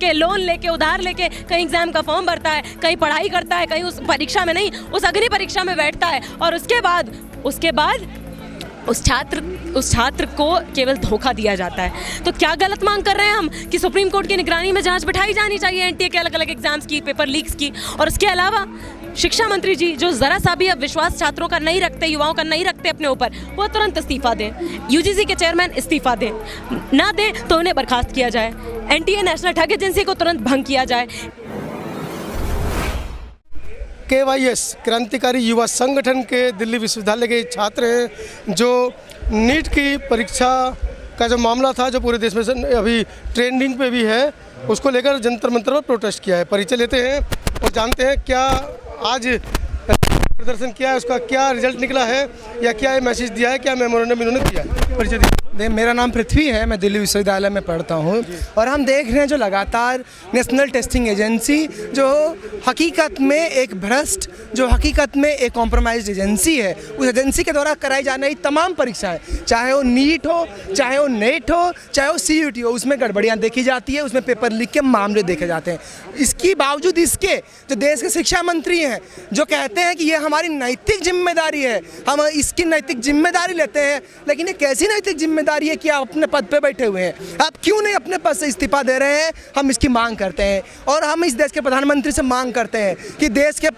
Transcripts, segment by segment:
लेके, लोन लेके, उधार लेके कहीं एग्जाम का फॉर्म भरता है, कहीं पढ़ाई करता है, कहीं उस परीक्षा में नहीं, उस अग्नि परीक्षा में बैठता है और उसके बाद उस छात्र को केवल धोखा दिया जाता है। तो क्या गलत मांग कर रहे हैं हम कि सुप्रीम कोर्ट की निगरानी में जांच बिठाई जानी चाहिए एनटीए के अलग अलग एग्जाम्स की, पेपर लीक्स की। और इसके अलावा शिक्षा मंत्री जी जो ज़रा सा भी अब विश्वास छात्रों का नहीं रखते, युवाओं का नहीं रखते अपने ऊपर, वो तुरंत इस्तीफा दें। यूजीसी के चेयरमैन इस्तीफा दें, ना दें तो उन्हें बर्खास्त किया जाए। एनटीए नेशनल ठग एजेंसी को तुरंत भंग किया जाए। KYS क्रांतिकारी युवा संगठन के दिल्ली विश्वविद्यालय के छात्र हैं जो नीट की परीक्षा का जो मामला था, जो पूरे देश में अभी ट्रेंडिंग पे भी है, उसको लेकर जंतर मंतर पर प्रोटेस्ट किया है। परिचय लेते हैं और जानते हैं क्या आज प्रदर्शन किया है, उसका क्या रिजल्ट निकला है या क्या मैसेज दिया है, क्या मेमोरेंडम इन्होंने दिया है। परिचय दीजिए। मेरा नाम पृथ्वी है, मैं दिल्ली विश्वविद्यालय में पढ़ता हूँ और हम देख रहे हैं जो लगातार नेशनल टेस्टिंग एजेंसी जो हकीकत में एक भ्रष्ट, जो हकीकत में एक कॉम्प्रोमाइज्ड एजेंसी है, उस एजेंसी के द्वारा कराई जाने वाली तमाम परीक्षाएं, चाहे वो नीट हो, चाहे वो नेट हो, चाहे वो CUET हो, उसमें गड़बड़ियाँ देखी जाती है, उसमें पेपर लीक के मामले देखे जाते हैं। इसके बावजूद इसके जो देश के शिक्षा मंत्री हैं जो कहते हैं कि ये हमारी नैतिक जिम्मेदारी है, हम इसकी नैतिक जिम्मेदारी लेते हैं, लेकिन ये कैसी नैतिक जिम्मेदारी है कि आप अपने पद पे बैठे हुए हैं, आप क्यों नहीं अपने पद से इस्तीफा दे रहे हैं? हम इसकी मांग करते हैं और हम इस देश के प्रधानमंत्री से मांग करते हैं कि देश के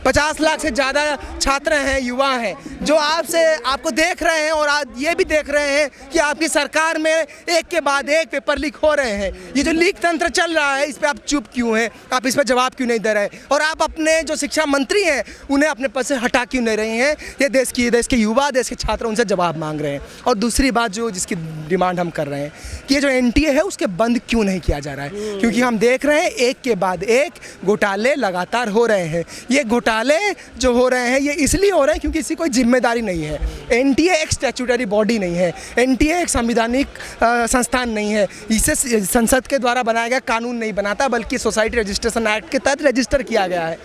50 लाख से ज़्यादा छात्र हैं, युवा हैं जो आपको देख रहे हैं और आज ये भी देख रहे हैं कि आपकी सरकार में एक के बाद एक पेपर लीक हो रहे हैं। ये जो लीक तंत्र चल रहा है, इस पर आप चुप क्यों हैं? आप इस पर जवाब क्यों नहीं दे रहे? और आप अपने जो शिक्षा मंत्री हैं उन्हें अपने पद से हटा क्यों नहीं रहे हैं? ये देश के युवा, देश के छात्र उनसे जवाब मांग रहे हैं। और दूसरी बात जो जिसकी डिमांड हम कर रहे हैं कि ये जो एनटीए है उसके बंद क्यों नहीं किया जा रहा है, क्योंकि हम देख रहे हैं एक के बाद एक घोटाले लगातार हो रहे हैं। ये घोटाले जो हो रहे हैं ये इसलिए हो रहे हैं क्योंकि इसकी कोई जिम्मेदारी नहीं है। एनटीए एक स्टैट्यूटरी बॉडी नहीं है, एनटीए एक संवैधानिक संस्थान नहीं है, इसे संसद के द्वारा बनाया गया कानून नहीं बनाता, बल्कि सोसाइटी रजिस्ट्रेशन एक्ट के तहत रजिस्टर किया गया है।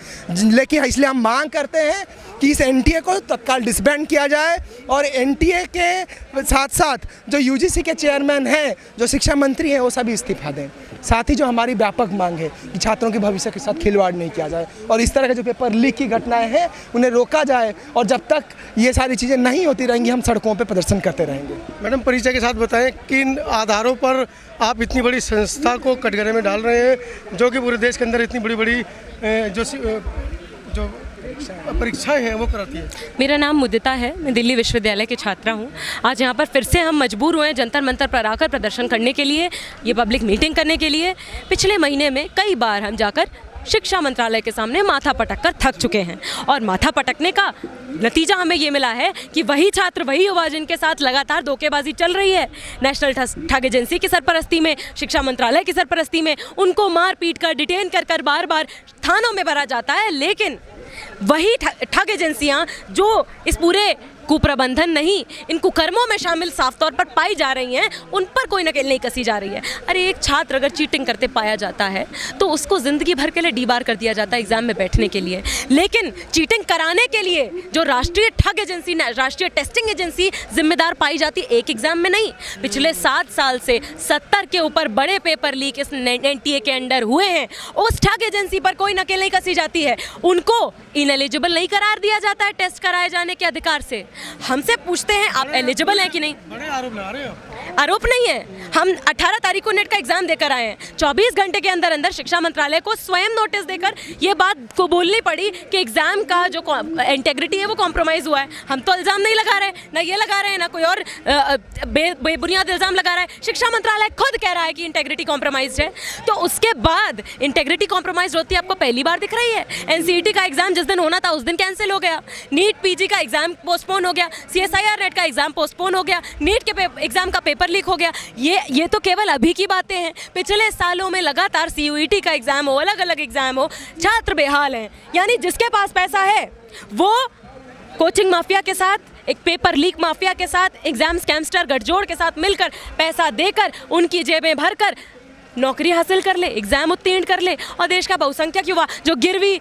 लेकिन इसलिए हम मांग करते हैं कि इस एनटीए को तत्काल डिसबैंड किया जाए और एनटीए के साथ साथ जो यूजीसी के चेयरमैन हैं, जो शिक्षा मंत्री हैं, वो सभी इस्तीफा दें। साथ ही जो हमारी व्यापक मांग है कि छात्रों के भविष्य के साथ खिलवाड़ नहीं किया जाए और इस तरह के जो पेपर लीक की घटनाएं हैं उन्हें रोका जाए, और जब तक ये सारी चीज़ें नहीं होती रहेंगी हम सड़कों पर प्रदर्शन करते रहेंगे। मैडम, परिचय के साथ बताएं किन आधारों पर आप इतनी बड़ी संस्था को कटघरे में डाल रहे हैं जो कि पूरे देश के अंदर इतनी बड़ी बड़ी जो परीक्षाएं हैं वो कराती है। मेरा नाम मुदिता है, मैं दिल्ली विश्वविद्यालय की छात्रा हूँ। आज यहाँ पर फिर से हम मजबूर हुए हैं जंतर मंतर पर आकर प्रदर्शन करने के लिए, ये पब्लिक मीटिंग करने के लिए। पिछले महीने में कई बार हम जाकर शिक्षा मंत्रालय के सामने माथा पटक कर थक चुके हैं और माथा पटकने का नतीजा हमें ये मिला है कि वही छात्र, वही युवा जिनके साथ लगातार धोखेबाजी चल रही है नेशनल ठग एजेंसी की सरपरस्ती में, शिक्षा मंत्रालय की सरपरस्ती में, उनको मार पीट कर, डिटेन कर बार बार थानों में भरा जाता है। लेकिन वही ठग एजेंसियां जो इस पूरे कुप्रबंधन नहीं, इन कुकर्मों में शामिल साफ तौर पर पाई जा रही हैं, उन पर कोई नकेल नहीं कसी जा रही है। अरे एक छात्र अगर चीटिंग करते पाया जाता है तो उसको ज़िंदगी भर के लिए डीबार कर दिया जाता है एग्ज़ाम में बैठने के लिए, लेकिन चीटिंग कराने के लिए जो राष्ट्रीय ठग एजेंसी, राष्ट्रीय टेस्टिंग एजेंसी जिम्मेदार पाई जाती एक एग्ज़ाम में नहीं। पिछले 7 साल से 70 के ऊपर बड़े पेपर लीक इस एनटीए के अंडर हुए हैं, उस ठग एजेंसी पर कोई नकेल नहीं कसी जाती है, उनको इनएलिजिबल नहीं करार दिया जाता है टेस्ट कराए जाने के अधिकार से। हमसे पूछते हैं आप एलिजिबल हैं कि नहीं? बड़े आरोप लगा रहे हो। आरोप नहीं है, हम 18 तारीख को नेट का एग्जाम देकर आए हैं। 24 घंटे के अंदर अंदर शिक्षा मंत्रालय को स्वयं नोटिस देकर ये बात को बोलनी पड़ी कि एग्जाम का जो इंटेग्रिटी है वो कॉम्प्रोमाइज़ हुआ है। हम तो इल्ज़ाम नहीं लगा रहे, ना ये लगा रहे हैं, ना कोई और बेबुनियाद इल्ज़ाम लगा रहा है। शिक्षा मंत्रालय खुद कह रहा है कि इंटेग्रिटी कॉम्प्रोमाइज़ है, तो उसके बाद इंटेग्रिटी कॉम्प्रोमाइज़ होती है आपको पहली बार दिख रही है? एनसीईटी का एग्जाम जिस दिन होना था उस दिन कैंसिल हो गया, नीट पीजी का एग्जाम पोस्टपोन हो गया, CSIR नेट का एग्जाम पोस्टपोन हो गया, नीट के एग्जाम का पेपर लीक हो गया। ये तो केवल अभी की बातें हैं। पिछले सालों में लगातार CUET का एग्जाम हो, अलग अलग एग्जाम हो, छात्र बेहाल हैं। यानी जिसके पास पैसा है वो कोचिंग माफिया के साथ, एक पेपर लीक माफिया के साथ, एग्जाम स्कैमस्टर गठजोड़ के साथ मिलकर पैसा देकर, उनकी जेबें भरकर नौकरी हासिल कर ले, एग्ज़ाम उत्तीर्ण कर ले और देश का बहुसंख्यक युवा जो गिरवी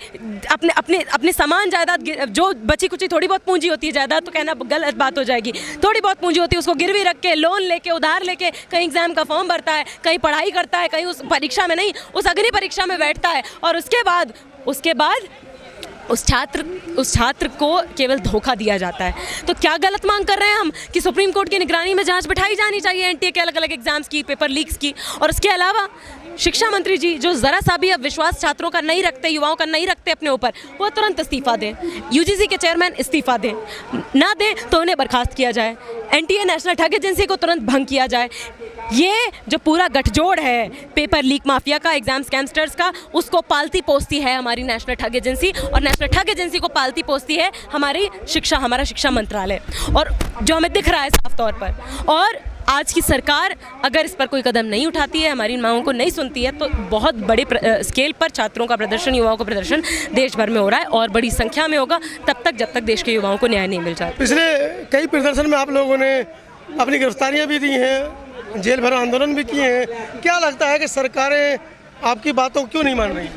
अपने अपने अपने सामान जायदाद, जो बची कुची थोड़ी बहुत पूंजी होती है, जायदाद तो कहना गलत बात हो जाएगी, थोड़ी बहुत पूंजी होती है, उसको गिरवी रख के लोन लेके उधार लेके कहीं एग्ज़ाम का फॉर्म भरता है, कहीं पढ़ाई करता है, कहीं उस परीक्षा में नहीं, उस अग्नि परीक्षा में बैठता है और उसके बाद उस छात्र को केवल धोखा दिया जाता है। तो क्या गलत मांग कर रहे हैं हम कि सुप्रीम कोर्ट की निगरानी में जांच बिठाई जानी चाहिए एनटीए के अलग अलग एग्जाम्स की, पेपर लीक्स की। और उसके अलावा शिक्षा मंत्री जी जो ज़रा सा भी अब विश्वास छात्रों का नहीं रखते, युवाओं का नहीं रखते अपने ऊपर, वो तुरंत इस्तीफा दें। यूजीसी के चेयरमैन इस्तीफा दें, ना दें तो उन्हें बर्खास्त किया जाए। एनटीए नेशनल ठग एजेंसी को तुरंत भंग किया जाए। ये जो पूरा गठजोड़ है पेपर लीक माफिया का, एग्जाम स्कैमस्टर्स का, उसको पालती पोसती है हमारी नेशनल ठग एजेंसी, और नेशनल ठग एजेंसी को पालती पोसती है हमारा शिक्षा मंत्रालय, और जो हमें दिख रहा है साफ तौर पर। और आज की सरकार अगर इस पर कोई कदम नहीं उठाती है, हमारी मांगों को नहीं सुनती है, तो बहुत बड़े स्केल पर छात्रों का प्रदर्शन, युवाओं का प्रदर्शन देश भर में हो रहा है और बड़ी संख्या में होगा तब तक जब तक देश के युवाओं को न्याय नहीं मिल जाता। पिछले कई प्रदर्शन में आप लोगों ने अपनी गिरफ्तारियाँ भी दी हैं, जेल भरो आंदोलन भी किए हैं। क्या लगता है कि सरकारें आपकी बातों को क्यों नहीं मान रही?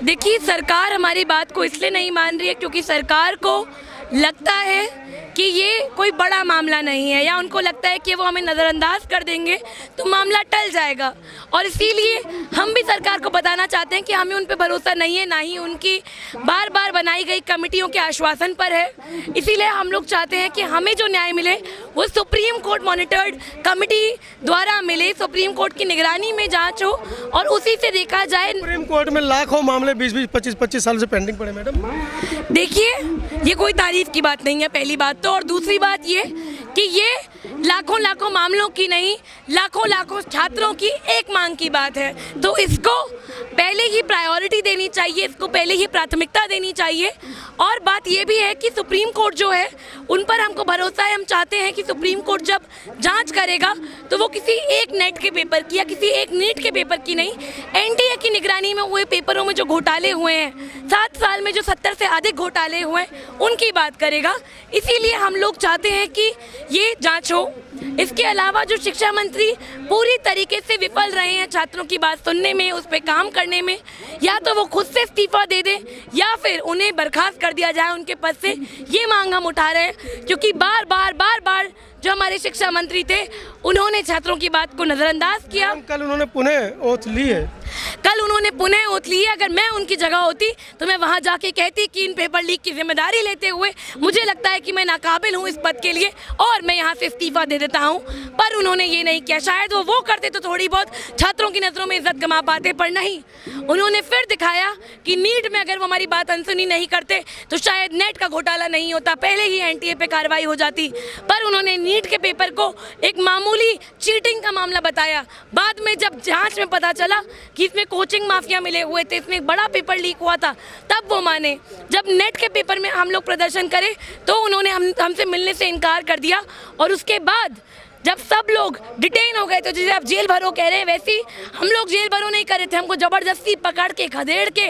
देखिए, सरकार हमारी बात को इसलिए नहीं मान रही है क्योंकि सरकार को लगता है कि ये कोई बड़ा मामला नहीं है, या उनको लगता है कि वो हमें नज़रअंदाज कर देंगे तो मामला टल जाएगा। और इसीलिए हम भी सरकार को बताना चाहते हैं कि हमें उन पे भरोसा नहीं है, ना ही उनकी बार बार बनाई गई कमेटियों के आश्वासन पर है। इसीलिए हम लोग चाहते हैं कि हमें जो न्याय मिले वो सुप्रीम कोर्ट मॉनिटर्ड कमेटी द्वारा मिले, सुप्रीम कोर्ट की निगरानी में जाँच हो और उसी से देखा जाए। सुप्रीम कोर्ट में लाखों मामले 20-20, 25-25 साल से पेंडिंग पड़े मैडम। देखिए, ये कोई तारीफ की बात नहीं है, पहली बात तो। और दूसरी बात ये कि ये लाखों मामलों की नहीं, लाखों छात्रों की एक मांग की बात है। तो इसको पहले ही प्रायोरिटी देनी चाहिए, इसको पहले ही प्राथमिकता देनी चाहिए। और बात ये भी है कि सुप्रीम कोर्ट जो है उन पर हमको भरोसा है। हम चाहते हैं कि सुप्रीम कोर्ट जब जांच करेगा तो वो किसी एक नेट के पेपर की या किसी एक नीट के पेपर की नहीं, एनटीए की निगरानी में हुए पेपरों में जो घोटाले हुए हैं, 7 साल में जो 70 से अधिक घोटाले हुए हैं, उनकी बात करेगा। इसीलिए हम लोग चाहते हैं कि ये जांच हो। इसके अलावा जो शिक्षा मंत्री पूरी तरीके से विफल रहे हैं छात्रों की बात सुनने में, उस पर काम करने में, या तो वो खुद से इस्तीफा दे दें या फिर उन्हें बर्खास्त कर दिया जाए उनके पद से। ये मांग हम उठा रहे हैं क्योंकि बार बार जो हमारे शिक्षा मंत्री थे उन्होंने छात्रों की बात को नज़रअंदाज किया। कल उन्होंने पुनः ओथ ली है। अगर मैं उनकी जगह होती तो मैं वहां जाके कहती कि इन पेपर लीक की जिम्मेदारी लेते हुए मुझे लगता है कि मैं नाकाबिल हूं इस पद के लिए और मैं यहां से इस्तीफा दे देता हूं। पर उन्होंने ये नहीं किया। शायद वो करते तो थोड़ी बहुत छात्रों की नज़रों में इज्जत गंवा पाते, पर नहीं। उन्होंने फिर दिखाया कि नीट में अगर वो हमारी बात अनसुनी नहीं करते तो शायद नेट का घोटाला नहीं होता, पहले ही एनटीए पे कार्रवाई हो जाती। पर उन्होंने नीट के पेपर को एक मामूली चीटिंग का मामला बताया। बाद में जब जांच में पता चला कि इसमें कोचिंग माफिया मिले हुए थे, इसमें एक बड़ा पेपर लीक हुआ था, तब वो माने। जब नेट के पेपर में हम लोग प्रदर्शन करें तो उन्होंने हमसे मिलने से इनकार कर दिया। और उसके बाद जब सब लोग डिटेन हो गए तो जैसे आप जेल भरो कह रहे हैं, वैसे ही हम लोग जेल भरो नहीं कर रहे थे। हमको ज़बरदस्ती पकड़ के खदेड़ के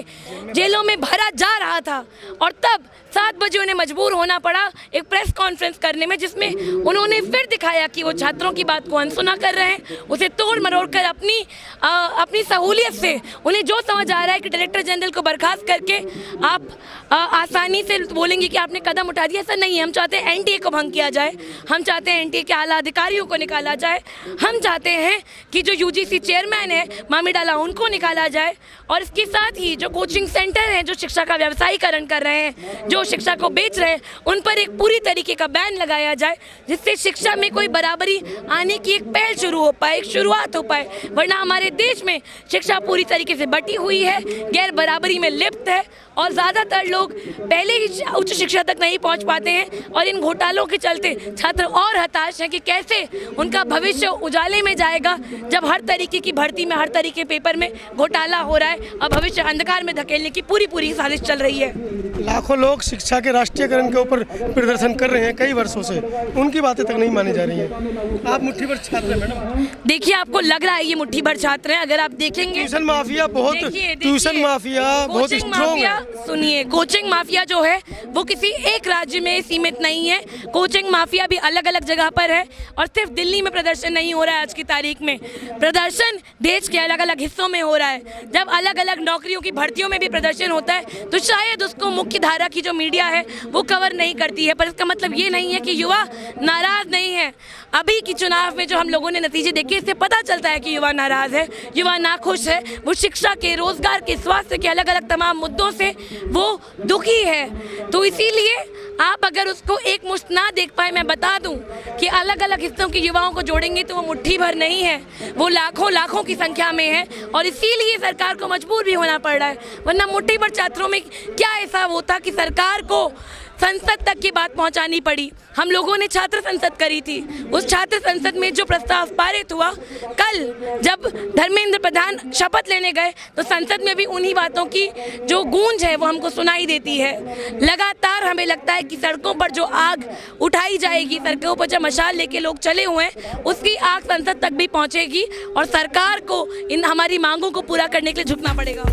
जेलों में भरा जा रहा था। और तब 7 बजे उन्हें मजबूर होना पड़ा एक प्रेस कॉन्फ्रेंस करने में, जिसमें उन्होंने फिर दिखाया कि वो छात्रों की बात को अनसुना कर रहे हैं, उसे तोड़ मरोड़ कर अपनी सहूलियत से उन्हें जो समझ आ रहा है कि डायरेक्टर जनरल को बर्खास्त करके आप आसानी से बोलेंगे कि आपने कदम उठा दिया। ऐसा नहीं है। हम चाहते हैं एनटीए को भंग किया जाए, हम चाहते हैं एनटीए के आला अधिकारियों को निकाला जाए, हम चाहते हैं कि जो यूजीसी चेयरमैन है मामी डाला उनको निकाला जाए। और इसके साथ ही जो कोचिंग सेंटर हैं जो शिक्षा का व्यवसायीकरण कर रहे हैं, जो शिक्षा को बेच रहे हैं, उन पर एक पूरी तरीके का बैन लगाया जाए, जिससे शिक्षा में कोई बराबरी आने की एक पहल शुरू हो पाए, एक शुरुआत हो पाए। वरना हमारे देश में शिक्षा पूरी तरीके से बटी हुई है, गैर बराबरी में लिप्त है और ज़्यादातर लोग पहले ही उच्च शिक्षा तक नहीं पहुंच पाते हैं। और इन घोटालों के चलते छात्र और हताश हैं कि कैसे उनका भविष्य उजाले में जाएगा जब हर तरीके की भर्ती में, हर तरीके पेपर में घोटाला हो रहा है और भविष्य अंधकार में धकेलने की पूरी साजिश चल रही है। लाखों लोग शिक्षा के राष्ट्रीयकरण के ऊपर प्रदर्शन कर रहे हैं कई वर्षों से, उनकी बातें तक नहीं मानी जा रही है। आप मुट्ठी भर छात्र हैं मैडम। देखिए, आपको लग रहा है ये मुट्ठी भर छात्र हैं, अगर आप देखेंगे ट्यूशन माफिया बहुत, ट्यूशन माफिया बहुत स्ट्रॉन्ग है। सुनिए, कोचिंग माफिया जो है वो किसी एक राज्य में सीमित नहीं है, कोचिंग माफिया भी अलग अलग जगह पर है। और सिर्फ दिल्ली में प्रदर्शन नहीं हो रहा है, आज की तारीख में प्रदर्शन देश के अलग अलग हिस्सों में हो रहा है। जब अलग अलग नौकरियों की भर्तियों में भी प्रदर्शन होता है तो शायद उसको मुख्य धारा की जो मीडिया है वो कवर नहीं करती है, पर इसका मतलब ये नहीं है कि युवा नाराज नहीं है। अभी की चुनाव में जो हम लोगों ने नतीजे देखे, इससे पता चलता है कि युवा नाराज है, युवा नाखुश है, वो शिक्षा के, रोजगार के, स्वास्थ्य के अलग अलग तमाम मुद्दों से वो दुखी है। तो इसीलिए आप अगर उसको एक मुश्त ना देख पाए, मैं बता दूं कि अलग अलग हिस्सों के युवाओं को जोड़ेंगे तो वो मुट्ठी भर नहीं है, वो लाखों लाखों की संख्या में है। और इसीलिए सरकार को मजबूर भी होना पड़ रहा है, वरना मुट्ठी भर छात्रों में क्या ऐसा होता कि सरकार को संसद तक की बात पहुंचानी पड़ी। हम लोगों ने छात्र संसद करी थी, उस छात्र संसद में जो प्रस्ताव पारित हुआ, कल जब धर्मेंद्र प्रधान शपथ लेने गए तो संसद में भी उन्हीं बातों की जो गूंज है वो हमको सुनाई देती है। लगातार हमें लगता है कि सड़कों पर जो आग उठाई जाएगी, सड़कों पर जो मशाल लेके लोग चले हुए हैं, उसकी आग संसद तक भी पहुंचेगी और सरकार को इन हमारी मांगों को पूरा करने के लिए झुकना पड़ेगा।